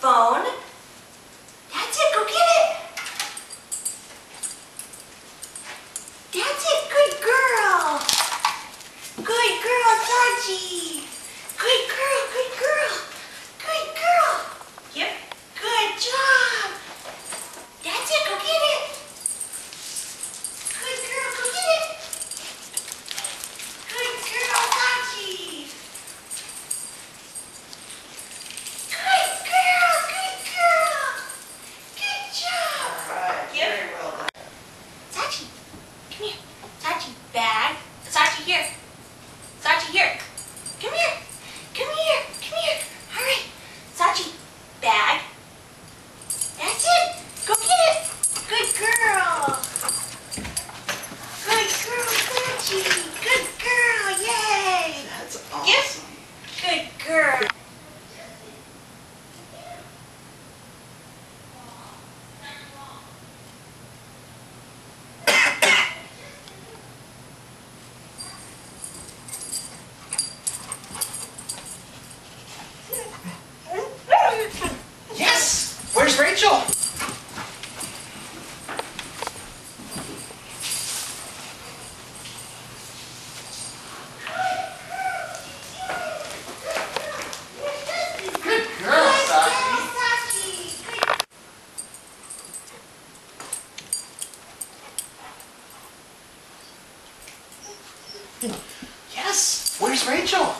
phone. That's it, go get it. That's it, good girl. Good girl, Sachi. Good girl, good girl. Good girl. Yep, good job. That's it, go get it. Good girl, go get it. Good girl, Sachi. Good girl, good girl. Good job. All right, Yep. very well done. Sachi, come here. Sachi, bag. Sachi, here. Sachi, here. Come here. Come here. Come here. All right. Sachi, bag. That's it. Go get it. Good girl. Good girl, Sachi. Good girl. Yay. That's Yep. awesome. Good girl. Yes! Where's Rachel? Good girl, Sachi. Yes! Where's Rachel?